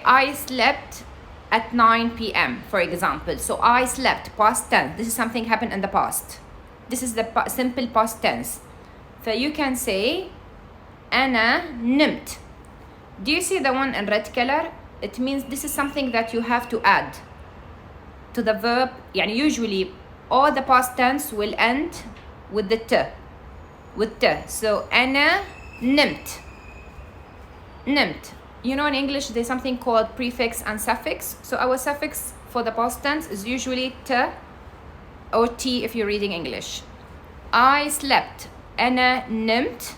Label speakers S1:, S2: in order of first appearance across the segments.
S1: I slept at 9 p.m. for example. So I slept, past tense. This is something happened in the past. This is the simple past tense. So you can say أنا نمت. Do you see the one in red color? It means this is something that you have to add to the verb. يعني usually all the past tense will end with the t. With t. So أنا نمت. نمت. You know in English there's something called prefix and suffix. So our suffix for the past tense is usually t or t if you're reading English. I slept. أنا نمت.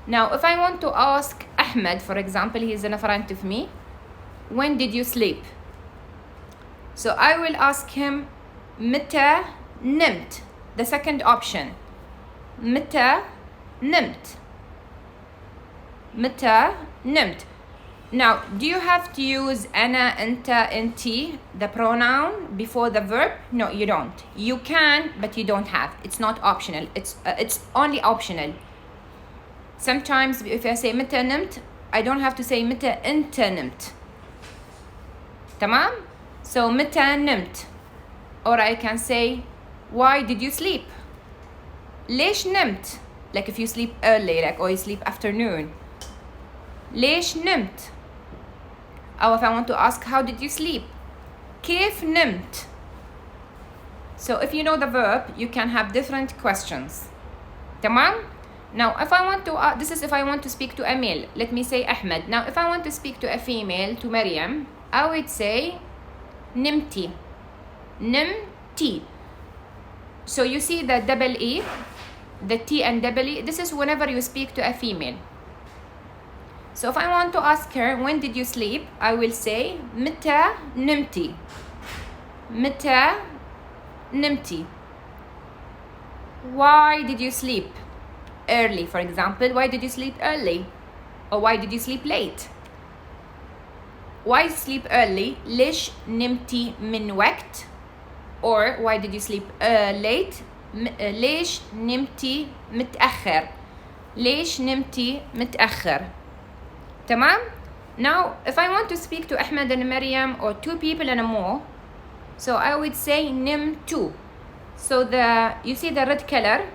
S1: Now if I want to ask Ahmed, for example, he's in front of me, when did you sleep? So I will ask him متى نمت. The second option. متى نمت. متى نمت. Now, do you have to use أنا, أنت, أنتي, the pronoun before the verb? No, you don't. You can, but you don't have. It's not optional. It's only optional. Sometimes if I say متى نمت, I don't have to say متى أنت نمت. تمام? So متى نمت. Or I can say why did you sleep? ليش نمت? Like if you sleep early, like or you sleep afternoon. ليش نمت? Or if I want to ask how did you sleep? كيف نمت? So if you know the verb, you can have different questions. تمام? Now if I want to, this is if I want to speak to a male. Let me say Ahmed. Now if I want to speak to a female, to Maryam, I would say نمتي. نمتي. So you see the double E, the T and double E. This is whenever you speak to a female. So if I want to ask her, when did you sleep? I will say, متى نمتي. متى نمتي. Why did you sleep early, for example? Why did you sleep early? Or why did you sleep late? Why sleep early? ليش نمتي من وقت? Or why did you sleep late? ليش نمتي متأخر? ليش نمتي متأخر؟ تمام? Now, if I want to speak to Ahmed and Maryam or two people and more, so I would say نمتو. So you see the red color?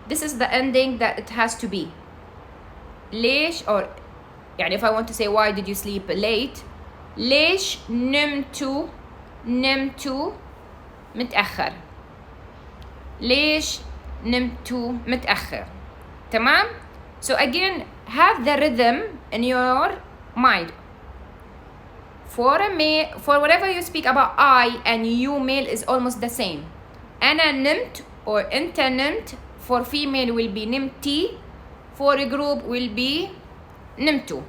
S1: This is the ending that it has to be. ليش, or يعني if I want to say why did you sleep late? ليش نمتو متأخر. ليش نمتو متأخر. تمام? So again, have the rhythm in your mind. For whatever you speak about I and you male is almost the same. أنا نمت or أنت نمت. For female will be نمتي. For a group will be نمتو.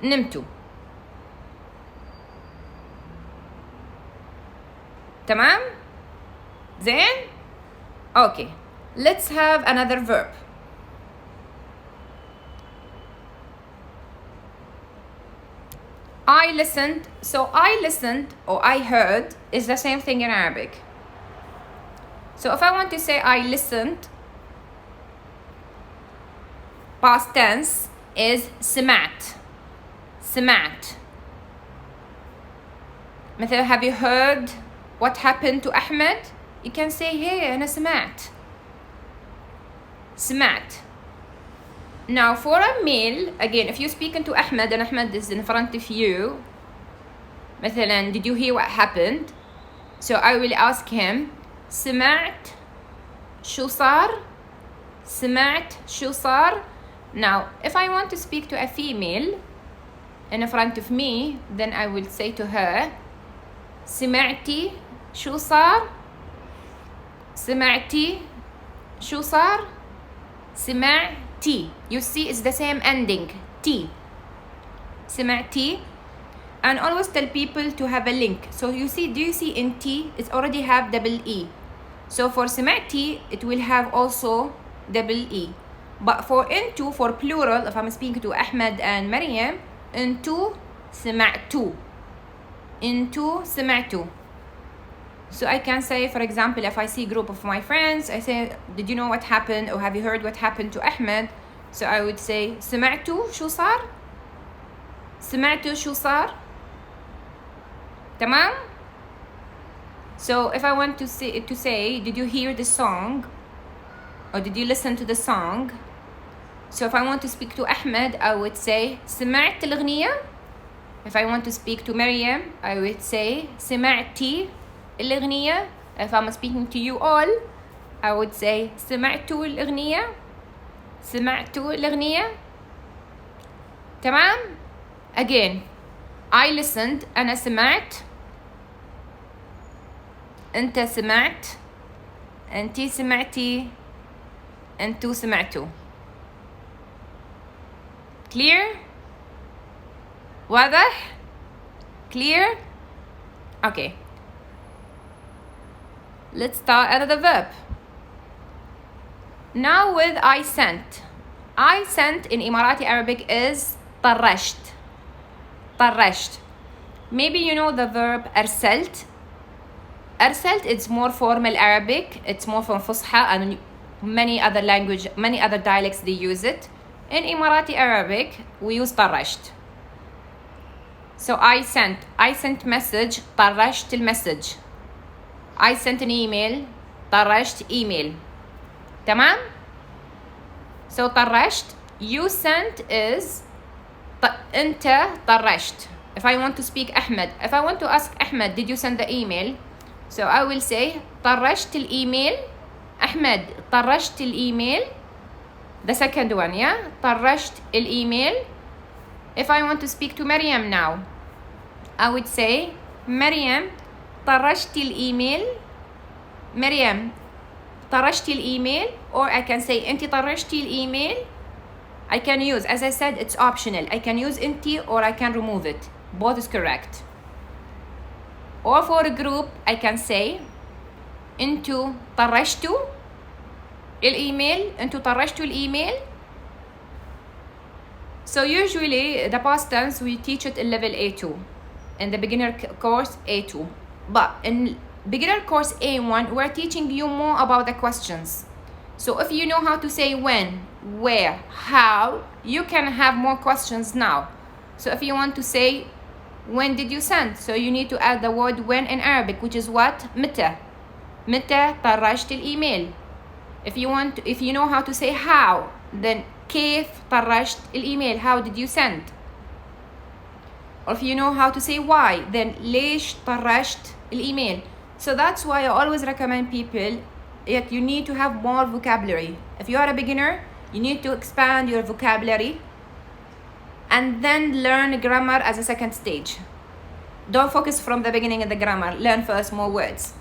S1: نمتو. تمام؟ زين؟ Okay. Let's have another verb. I listened. So I listened or I heard is the same thing in Arabic. So if I want to say I listened, past tense is سمعت. سمعت. مثلا, have you heard what happened to Ahmed? You can say hey أنا سمعت. سمعت. Now for a male, again, if you're speaking to Ahmed and Ahmed is in front of you, مثلا, did you hear what happened? So I will ask him, سمعت شو صار? سمعت شو صار? Now, if I want to speak to a female in front of me, then I will say to her, سمعتي شو صار? سمعتي شو صار? سمعتي. You see, it's the same ending. T. سمعتي. And always tell people to have a link. So you see, do you see in T, it already have double E. So for سمعتي, it will have also double E. But for into, for plural, if I'm speaking to Ahmed and Maryam, into سمعتو. Into سمعتو. So I can say, for example, if I see a group of my friends, I say, did you know what happened? Or have you heard what happened to Ahmed? So I would say, سمعتوا شو صار? سمعتوا شو صار؟ تمام؟ So if I want to say did you hear the song or did you listen to the song? So if I want to speak to Ahmed, I would say سمعت الأغنية. If I want to speak to Maryam, I would say سمعتي الأغنية. If I'm speaking to you all, I would say سمعتوا الأغنية. سمعتوا الأغنية. تمام؟ Again, I listened. أنا سمعت. أنت سمعت. أنتي سمعتي. أنتوا سمعتوا. Clear? واضح؟ Clear? Okay. Let's start at the verb. Now with I sent. I sent in Emirati Arabic is طرشت. طرشت. Maybe you know the verb أرسلت. أرسلت, it's more formal Arabic. It's more from Fusha and many other dialects they use it. In Emirati Arabic, we use طرشت. So I sent message. طرشت المسج. I sent an email. طرشت email. تمام? So طرشت. You sent is أنت طرشت. If I want to speak Ahmed, if I want to ask Ahmed, did you send the email? So I will say طرشت الإيميل. أحمد طرشت الإيميل. The second one, yeah? طرشت الإيميل. If I want to speak to Maryam now, I would say Maryam طرشت الإيميل. Maryam طرشت الإيميل. Or I can say أنت طرشتي الإيميل. I can use, as I said, it's optional. I can use أنت or I can remove it. Both is correct. Or for a group, I can say أنتوا طرشتوا الإيميل. أنتوا طرشتوا الإيميل. So usually the past tense we teach it in level A2, in the beginner course A2. But in beginner course A1, we're teaching you more about the questions. So if you know how to say when, where, how, you can have more questions now. So if you want to say when did you send, so you need to add the word when in Arabic, which is what? متى. متى طرشت الإيميل. If you know how to say how, then كيف طرشت الإيميل, how did you send? Or if you know how to say why, then ليش طرشت الإيميل. So that's why I always recommend people that you need to have more vocabulary. If you are a beginner, you need to expand your vocabulary and then learn grammar as a second stage. Don't focus from the beginning of the grammar. Learn first more words.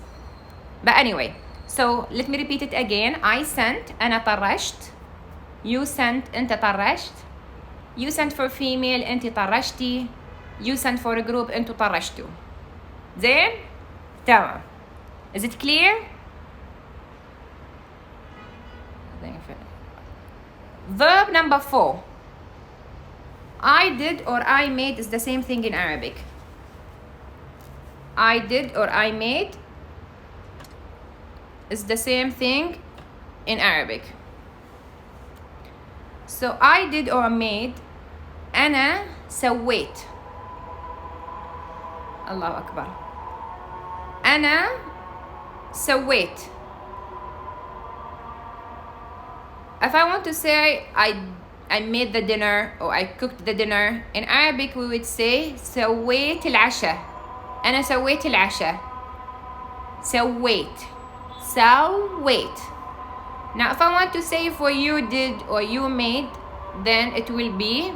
S1: But anyway, so let me repeat it again. I sent. أنا طرشت. You sent. أنت طرشت. You sent for female. أنت طرشتي. You sent for a group. أنتوا طرشتوا. زين؟ تمام. Is it clear? Verb number 4. I did or I made is the same thing in Arabic. I did or I made is the same thing in Arabic. So I did or made. أنا سويت. الله أكبر. أنا سويت. If I want to say I made the dinner or I cooked the dinner, in Arabic we would say سويت العشاء. أنا سويت العشاء. سويت. Now if I want to say for you did or you made, then it will be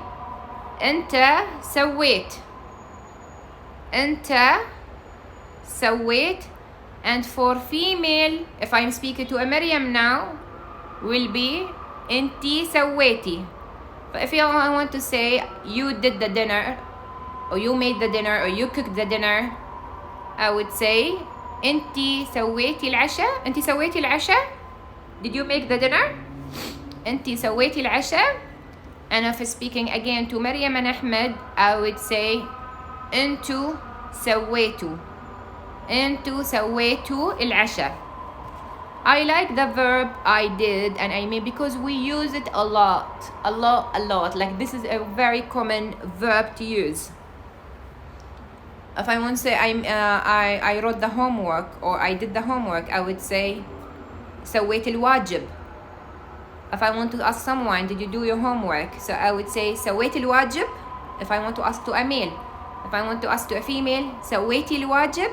S1: أنت سويت. أنت سويت. And for female, if I'm speaking to a Maryam now, will be أنتي سويتي. But if I want to say you did the dinner or you made the dinner or you cooked the dinner, I would say أنتي سويتي العشاء. أنتي سويتي العشاء. Did you make the dinner? أنتي سويتي العشاء. And if speaking again to Maryam and Ahmed, I would say أنتوا سويتوا. أنتوا سويتوا العشاء. I like the verb I did and I made because we use it a lot. Like this is a very common verb to use. If I want to say I wrote the homework or I did the homework, I would say سويت الواجب. If I want to ask someone, did you do your homework? So I would say سويت الواجب. If I want to ask to a male. If I want to ask to a female, سويتي الواجب.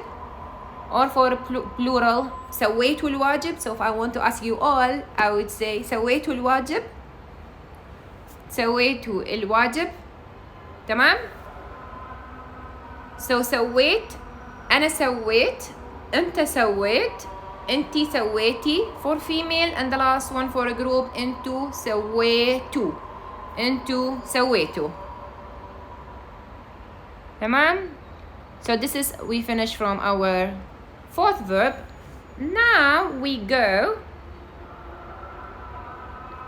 S1: Or for plural, سويت الواجب. So if I want to ask you all, I would say سويت الواجب. سويت الواجب. تمام؟ So سويت، أنا سويت، أنت سويت، أنتي سويتي for female, and the last one for a group أنتو سويتو، أنتو سويتو. تمام؟ So this is, we finish from our fourth verb. Now we go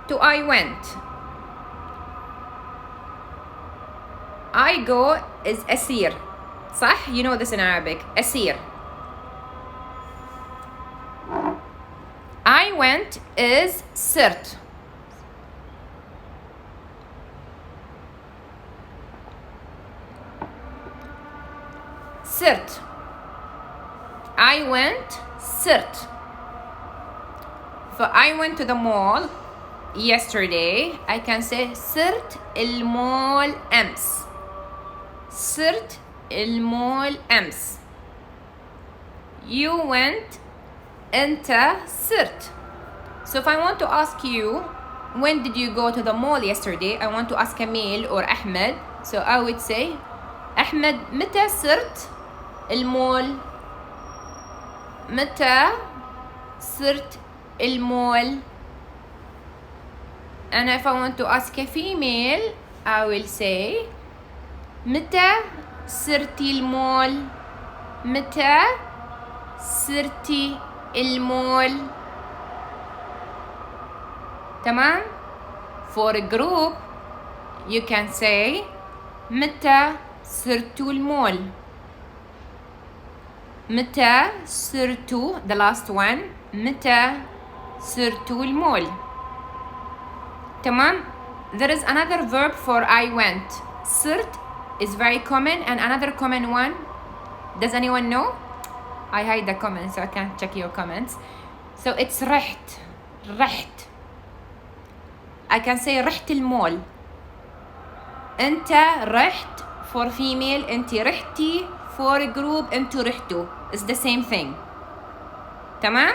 S1: to I went. I go is أسير. صح؟ You know this in Arabic. أسير. I went is سرت. سرت. I went سرت. So I went to the mall yesterday. I can say سرت المول أمس. سرت المول أمس. You went أنت سرت. So if I want to ask you, when did you go to the mall yesterday? I want to ask Camille or Ahmed. So I would say أحمد متى صرت المول؟ متى صرت المول؟ And if I want to ask a female, I will say متى صرتي المول؟ متى صرتي المول؟ تمام؟ For a group, you can say متى صرتوا المول؟ متى صرتوا, the last one, متى صرتوا المول؟ تمام؟ There is another verb for I went. صرت is very common, and another common one, does anyone know? I hide the comments so I can't check your comments. So it's رحت. رحت. I can say رحت المول. أنت رحت for female, أنت رحتي for group, أنتوا رحتوا. It's the same thing. تمام؟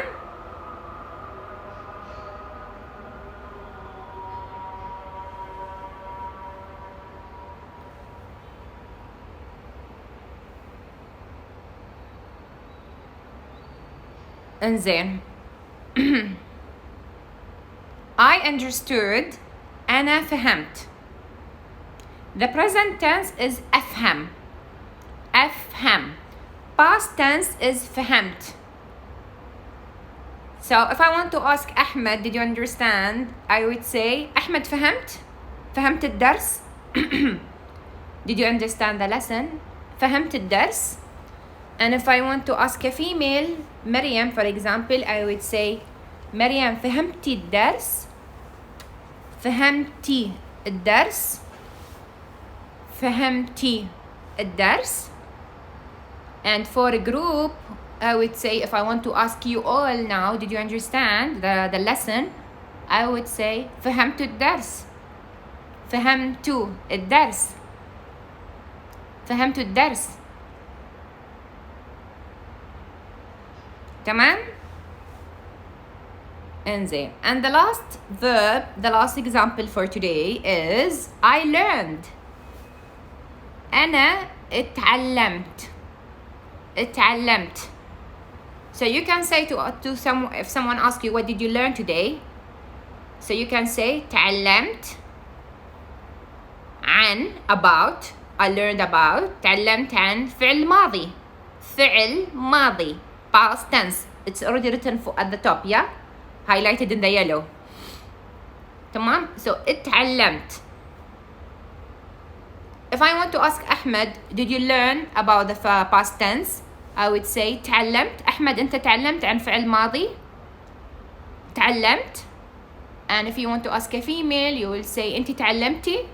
S1: انزين. I understood. أنا فهمت. The present tense is أفهم. أفهم. Past tense is فهمت. So if I want to ask Ahmed, did you understand? I would say أحمد فهمت. فهمت الدرس. Did you understand the lesson? فهمت الدرس. And if I want to ask a female, Maryam, for example, I would say مريم فهمتي الدرس؟ فهمتي الدرس؟ فهمتي الدرس؟ And for a group, I would say, if I want to ask you all now, did you understand the lesson? I would say فهمت الدرس. فهمت الدرس. فهمت الدرس. تمام؟ انزين. And the last verb, the last example for today is I learned. أنا اتعلمت. اتعلمت. So you can say to someone, if someone asks you what did you learn today, so you can say تعلمت عن, about, I learned about. تعلمت عن فعل ماضي. فعل ماضي. Past tense. It's already written at the top, yeah? Highlighted in the yellow. تمام? So اتعلمت. If I want to ask Ahmed, did you learn about the past tense? I would say تعلمت. أحمد أنت تعلمت عن فعل ماضي؟ تعلمت. And if you want to ask a female, you will say أنت تعلمتي,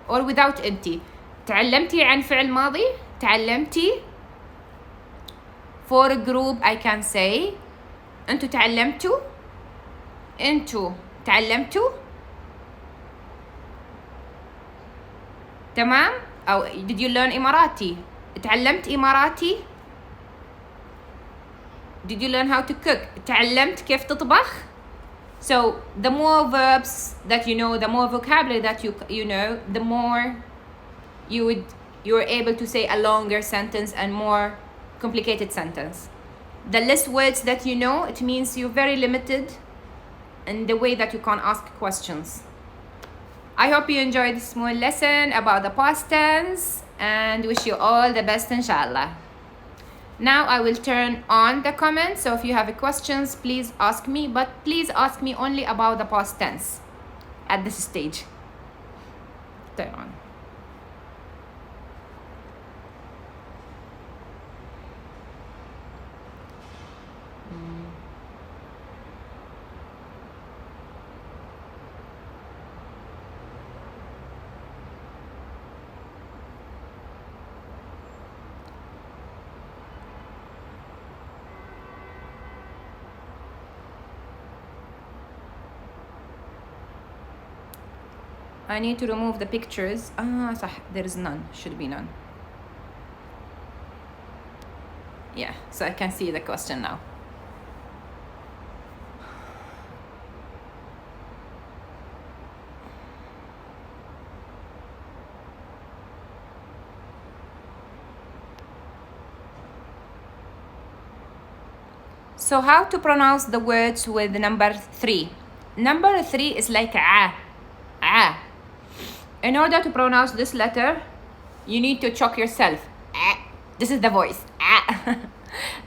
S1: or without أنت. تعلمتي عن فعل ماضي. تعلمتي. For a group I can say أنتوا تعلمتوا. أنتوا تعلمتوا. تمام؟ أو did you learn إماراتي؟ تعلمت إماراتي. Did you learn how to cook؟ تعلمت كيف تطبخ. So the more verbs that you know, the more vocabulary that you know, the more you're able to say a longer sentence and more complicated sentence. The less words that you know, it means you're very limited in the way that you can ask questions. I hope you enjoyed this small lesson about the past tense and wish you all the best inshallah. Now I will turn on the comments, so if you have questions, please ask me, but please ask me only about the past tense at this stage. Turn on. I need to remove the pictures. صح, there is none. Should be none. Yeah, so I can see the question now. So how to pronounce the words with number 3? Number 3 is like a. In order to pronounce this letter, you need to choke yourself. This is the voice.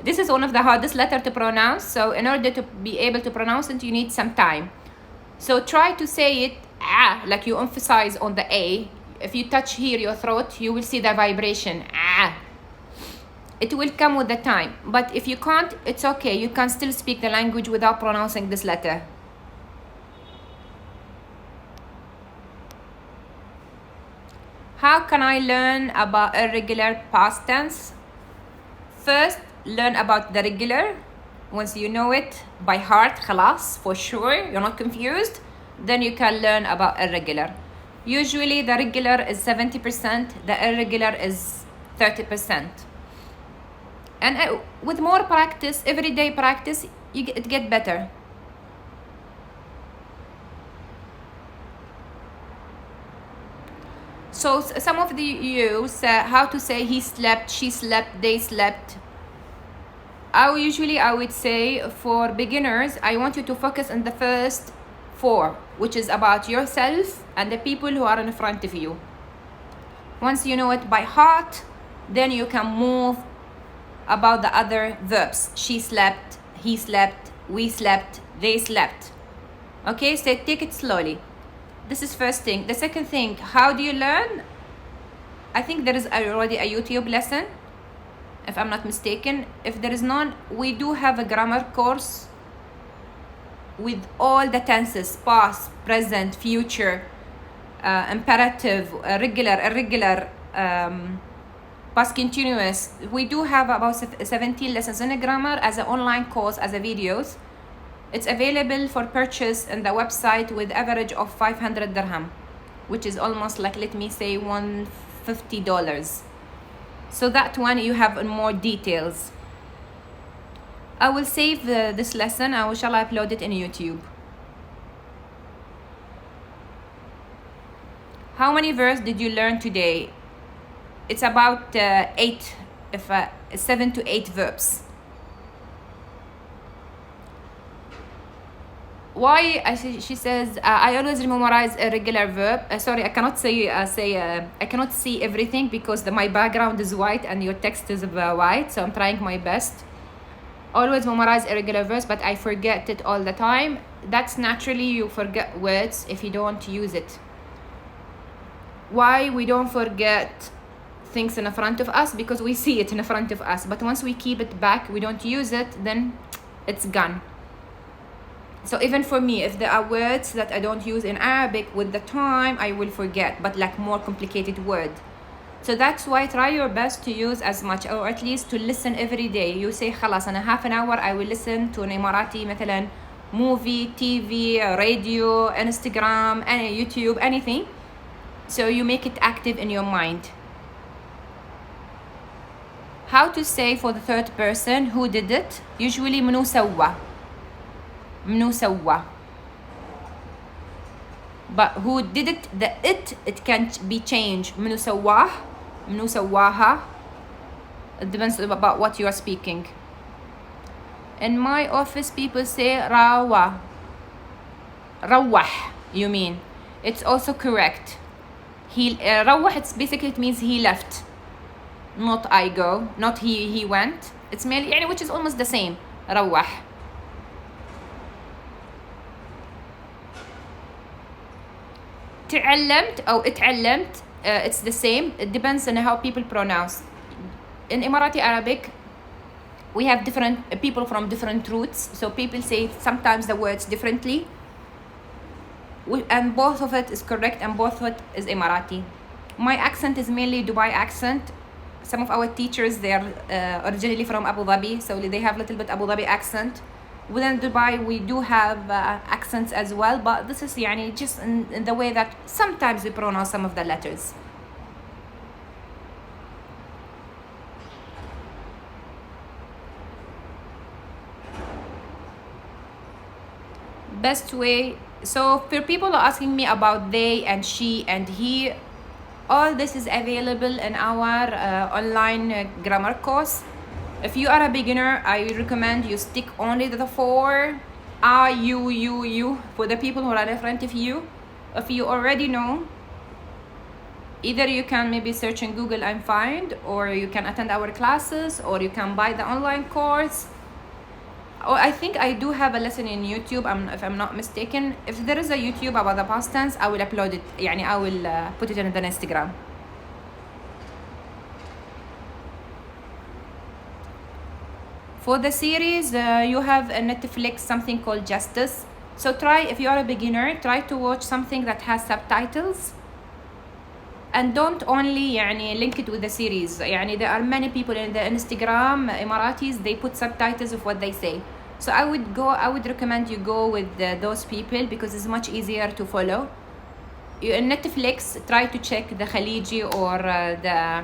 S1: This is one of the hardest letters to pronounce. So in order to be able to pronounce it, you need some time. So try to say it like you emphasize on the A. If you touch here your throat, you will see the vibration. It will come with the time. But if you can't, it's okay. You can still speak the language without pronouncing this letter. How can I learn about irregular past tense? First, learn about the regular. Once you know it by heart, خلاص, for sure, you're not confused, then you can learn about irregular. Usually the regular is 70%, the irregular is 30%. And with more practice, everyday practice, it get better. So some of you say how to say he slept, she slept, they slept. I would say for beginners, I want you to focus on the first 4, which is about yourself and the people who are in front of you. Once you know it by heart, then you can move about the other verbs. She slept, he slept, we slept, they slept. Okay, so take it slowly. This is first thing. The second thing, how do you learn? I think there is already a YouTube lesson, if I'm not mistaken. If there is none, we do have a grammar course with all the tenses: past, present, future, imperative, regular, irregular, past continuous. We do have about 17 lessons in grammar as an online course, as a videos. It's available for purchase on the website with average of 500 dirham, which is almost like, let me say, $150. So that one you have in more details. I will save this lesson. I shall upload it in YouTube. How many verbs did you learn today? It's about 7 to 8 verbs. Why? She says, I always memorize a regular verb. Sorry, I cannot I cannot see everything because my background is white and your text is white. So I'm trying my best. Always memorize irregular verbs, but I forget it all the time. That's naturally, you forget words if you don't use it. Why we don't forget things in front of us? Because we see it in front of us, but once we keep it back, we don't use it, then it's gone. So even for me, if there are words that I don't use in Arabic, with the time I will forget, but like more complicated word. So that's why try your best to use as much, or at least to listen every day. You say خلاص أنا half an hour I will listen to an Emirati مثلا movie, TV, radio, Instagram, any YouTube, anything. So you make it active in your mind. How to say for the third person who did it? Usually منو سوى. منو سوى. But who did it, the it can be changed. منو سواه, منو سواها. It depends about what you are speaking. In my office, people say rawa. روح, you mean. It's also correct. He روح, it's basically it means he left. Not I go, not he went. It's mainly يعني which is almost the same. روح. تعلمت أو اتعلمت, it's the same. It depends on how people pronounce. In Emirati Arabic, we have different people from different roots, so people say sometimes the words differently, and both of it is correct and both of it is Emirati. My accent is mainly Dubai accent. Some of our teachers, they are originally from Abu Dhabi, so they have a little bit Abu Dhabi accent. Within Dubai, we do have accents as well, but this is يعني just in the way that sometimes we pronounce some of the letters. Best way. So for people are asking me about they and she and he, all this is available in our online grammar course. If you are a beginner, I recommend you stick only to the 4 I, you for the people who are in front of you. If you already know, either you can maybe search in Google and find, or you can attend our classes, or you can buy the online course. Oh, I think I do have a lesson in YouTube, if I'm not mistaken. If there is a YouTube about the past tense, I will upload it. يعني I will put it on the Instagram. For the series, you have a Netflix something called Justice. So try, if you are a beginner, try to watch something that has subtitles. And don't only يعني link it with the series. يعني there are many people in the Instagram, Emiratis, they put subtitles of what they say. So I would recommend you go with those people because it's much easier to follow. In Netflix, try to check the Khaliji or the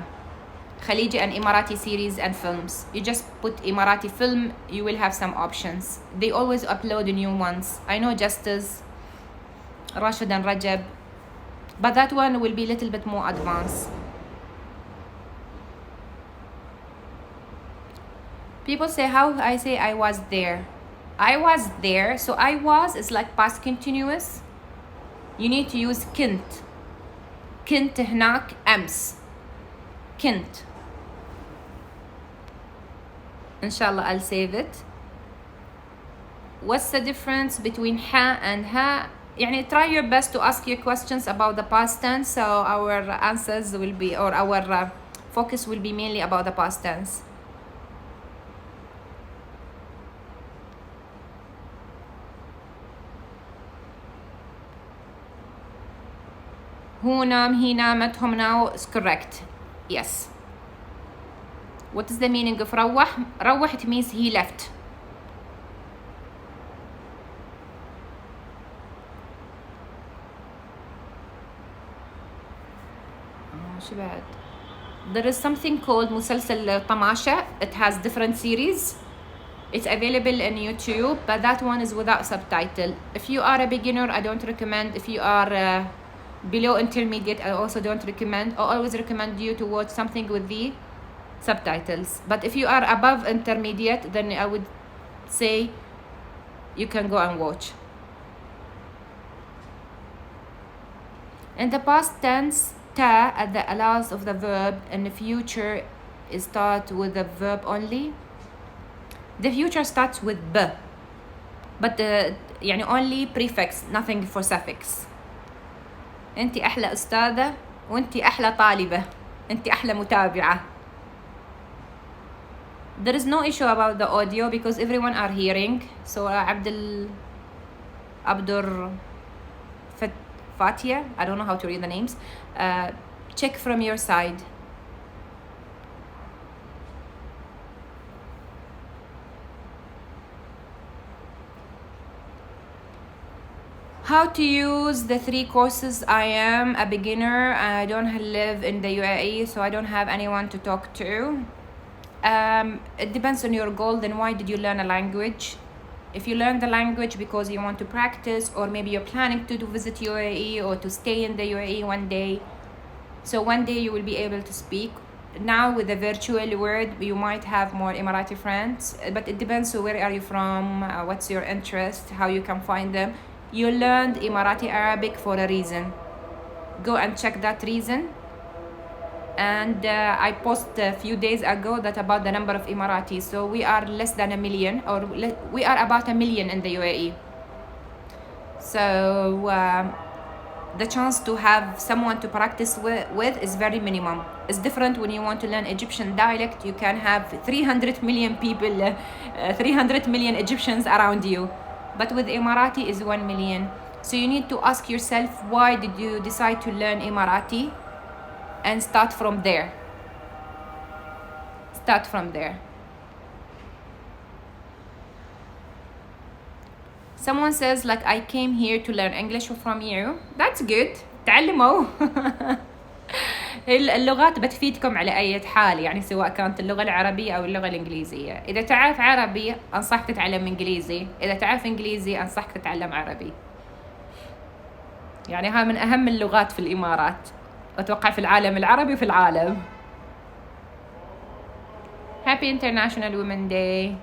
S1: Khaliji and Emirati series and films. You just put Emirati film, you will have some options. They always upload new ones. I know Justice, Rashid and Rajab, but that one will be a little bit more advanced. People say how I say I was there. I was there, so I was is like past continuous. You need to use كنت. كنت هناك أمس. كنت. Inshallah, I'll save it. What's the difference between ha and ha? يعني try your best to ask your questions about the past tense, so our answers will be, or our focus will be mainly about the past tense. Who نام, he نامت, هم now is correct. Yes. What is the meaning of روح? روح, it means he left. There is something called مسلسل طماشة. It has different series. It's available on YouTube, but that one is without subtitle. If you are a beginner, I don't recommend. If you are below intermediate, I also don't recommend. I always recommend you to watch something with the subtitles. But if you are above intermediate, then I would say you can go and watch. In the past tense, ta at the last of the verb, and the future is start with the verb only. The future starts with b, but يعني only prefix, nothing for suffix. انتي احلى استاذة وانتي احلى طالبة, انتي احلى متابعة. There is no issue about the audio because everyone are hearing. So Abdur Fatia, I don't know how to read the names. Check from your side. How to use the 3 courses. I am a beginner. I don't live in the UAE, so I don't have anyone to talk to. It depends on your goal. Then why did you learn a language? If you learn the language because you want to practice, or maybe you're planning to visit UAE or to stay in the UAE one day, so one day you will be able to speak. Now with the virtual world, you might have more Emirati friends, but it depends on where are you from, what's your interest, how you can find them. You learned Emirati Arabic for a reason. Go and check that reason. And I posted a few days ago that about the number of Emiratis. So we are less than 1 million, or we are about 1 million in the UAE. So the chance to have someone to practice with is very minimum. It's different when you want to learn Egyptian dialect. You can have 300 million people, 300 million Egyptians around you. But with Emirati is 1 million. So you need to ask yourself, why did you decide to learn Emirati? And start from there. Start from there. Someone says like, I came here to learn English from you. That's good. تعلموا. اللغات بتفيدكم على أي حال، يعني سواء كانت اللغة العربية أو اللغة الإنجليزية. إذا تعرف عربي أنصحك تتعلم إنجليزي، إذا تعرف إنجليزي أنصحك تتعلم عربي. يعني هاي من أهم اللغات في الإمارات، أتوقع في العالم العربي وفي العالم. Happy International Women's Day.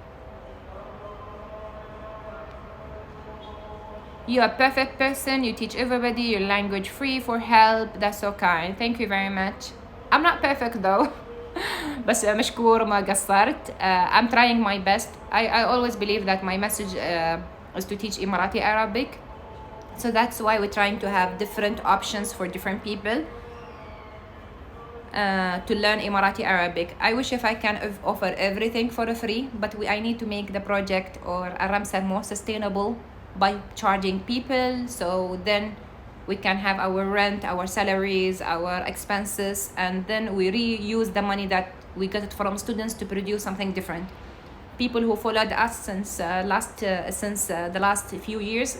S1: You are a perfect person. You teach everybody your language free for help. That's so kind. Thank you very much. I'm not perfect though. بس مشكور ما قصرت. I'm trying my best. I always believe that my message is to teach Emirati Arabic. So that's why we're trying to have different options for different people to learn Emirati Arabic. I wish if I can offer everything for free, but I need to make the project or AlRamsa more sustainable by charging people, so then we can have our rent, our salaries, our expenses, and then we reuse the money that we get it from students to produce something different. People who followed us since the last few years,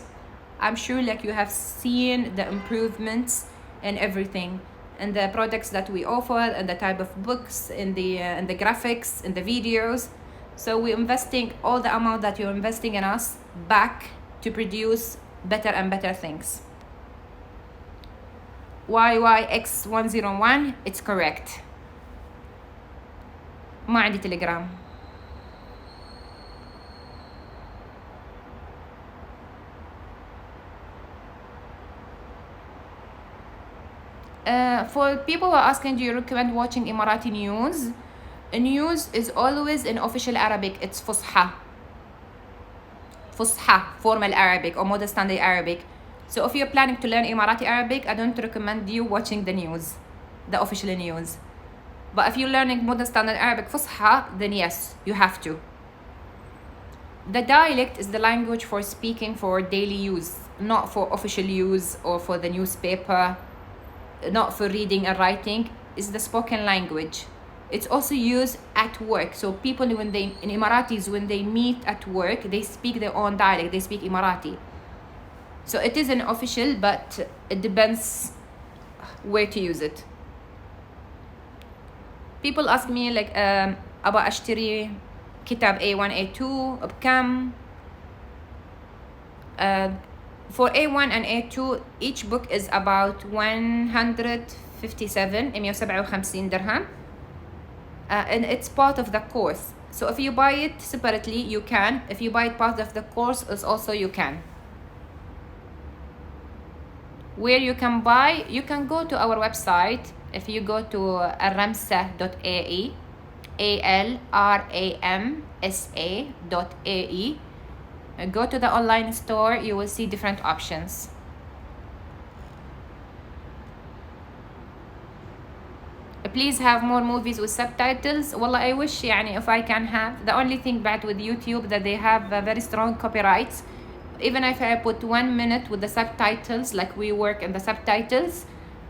S1: I'm sure like you have seen the improvements in everything, and the products that we offer, and the type of books, in the graphics, in the videos. So we're investing all the amount that you're investing in us back to produce better and better things. YYX101, it's correct. ما عندي تليجرام. For people who are asking, do you recommend watching Emirati news? News is always in official Arabic. It's Fusha, formal Arabic or modern standard Arabic. So if you're planning to learn Emirati Arabic, I don't recommend you watching the news, the official news. But if you're learning modern standard Arabic Fusha, then yes, you have to. The dialect is the language for speaking for daily use, not for official use or for the newspaper, not for reading and writing. It's the spoken language. It's also used at work. So people, in Emiratis, when they meet at work, they speak their own dialect. They speak Emirati. So it is an official, but it depends where to use it. People ask me like, أبغى أشتري كتاب A1 A2 بكم? For A1 and A2, each book is about 157 dirham. And it's part of the course. So if you buy it separately, you can. If you buy it part of the course, also you can. Where you can buy, you can go to our website. If you go to AlRamsa.ae, AlRamsa.ae, go to the online store, you will see different options. Please have more movies with subtitles. Wallah, I wish يعني if I can have. The only thing bad with YouTube that they have very strong copyrights. even if I put 1 minute with the subtitles, like we work in the subtitles,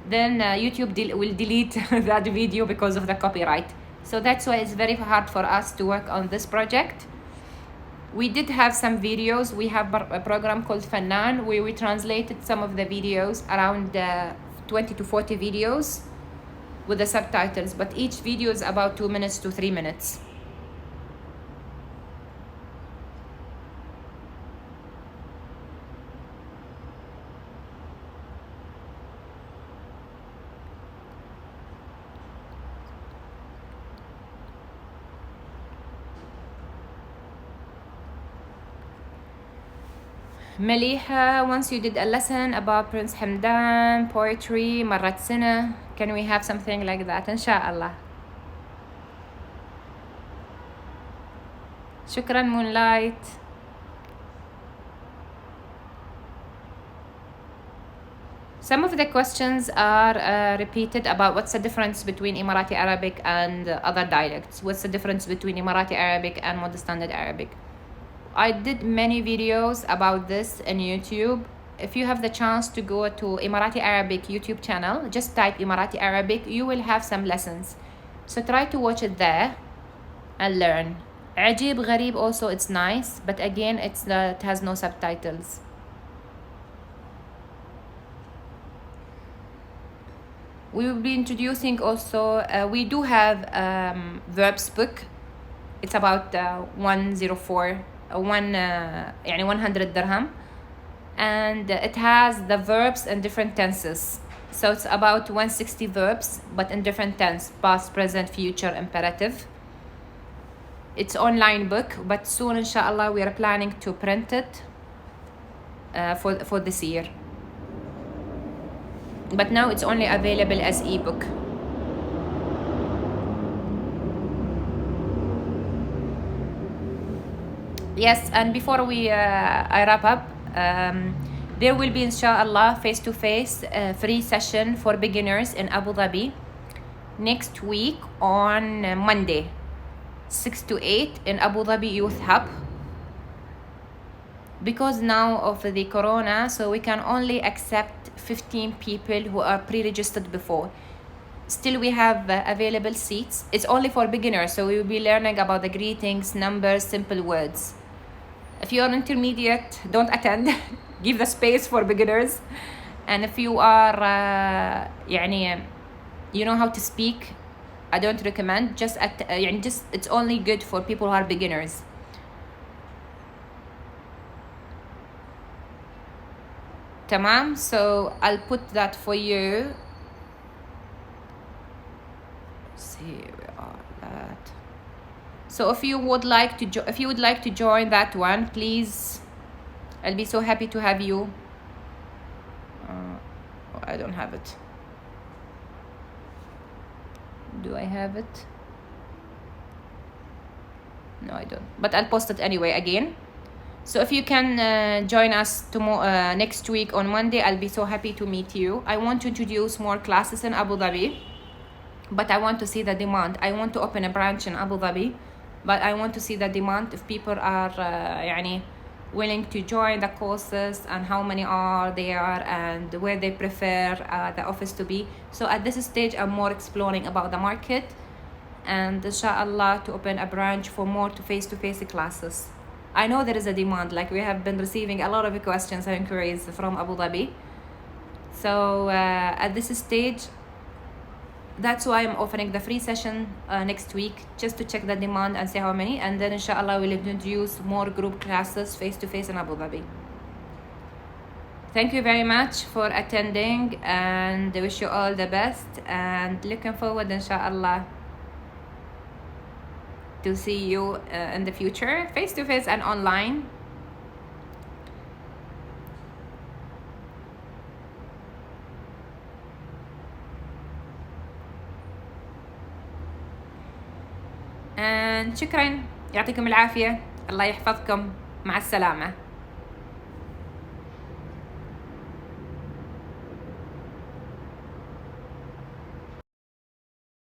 S1: then YouTube will delete that video because of the copyright. So that's why it's very hard for us to work on this project. We did have some videos. We have a program called Fanan where we translated some of the videos, around 20 to 40 videos with the subtitles, but each video is about 2 minutes to 3 minutes. Maliha, once you did a lesson about Prince Hamdan, poetry, مرت سنة. Can we have something like that? إن شاء الله. شكرا Moonlight. Some of the questions are repeated about what's the difference between Emirati Arabic and other dialects. What's the difference between Emirati Arabic and Modern Standard Arabic? I did many videos about this on YouTube. If you have the chance to go to Emirati Arabic YouTube channel, just type Emirati Arabic, you will have some lessons. So try to watch it there and learn. عجيب غريب also, it's nice, but again it has no subtitles. We will be introducing also, we do have verbs book. It's about 100 dirham, and it has the verbs in different tenses. So it's about 160 verbs, but in different tense: past, present, future, imperative. It's online book, but soon inshallah we are planning to print it for this year. But now it's only available as ebook. Yes, and before I wrap up, there will be inshallah face-to-face free session for beginners in Abu Dhabi next week on Monday, 6 to 8 in Abu Dhabi Youth Hub. Because now of the corona, so we can only accept 15 people who are pre-registered before. Still we have available seats. It's only for beginners, so we will be learning about the greetings, numbers, simple words. If you are intermediate, don't attend. Give the space for beginners. And if you are you know how to speak, I don't recommend. Just it's only good for people who are beginners. Tamam, so I'll put that for you. See, we are at. So if you would like to join that one, please, I'll be so happy to have you. I don't have it. Do I have it? No, I don't. But I'll post it anyway again. So if you can join us tomorrow, next week on Monday, I'll be so happy to meet you. I want to introduce more classes in Abu Dhabi, but I want to see the demand. I want to open a branch in Abu Dhabi, but I want to see the demand if people are willing to join the courses, and how many are there, and where they prefer the office to be. So at this stage, I'm more exploring about the market, and inshallah to open a branch for more face-to-face classes. I know there is a demand, like we have been receiving a lot of questions and inquiries from Abu Dhabi. So at this stage, that's why I'm offering the free session next week, just to check the demand and see how many, and then inshallah we'll introduce more group classes face-to-face in Abu Dhabi. Thank you very much for attending, and I wish you all the best, and looking forward inshallah to see you in the future, face-to-face and online. and شكرا، يعطيكم العافية، الله يحفظكم، مع السلامة.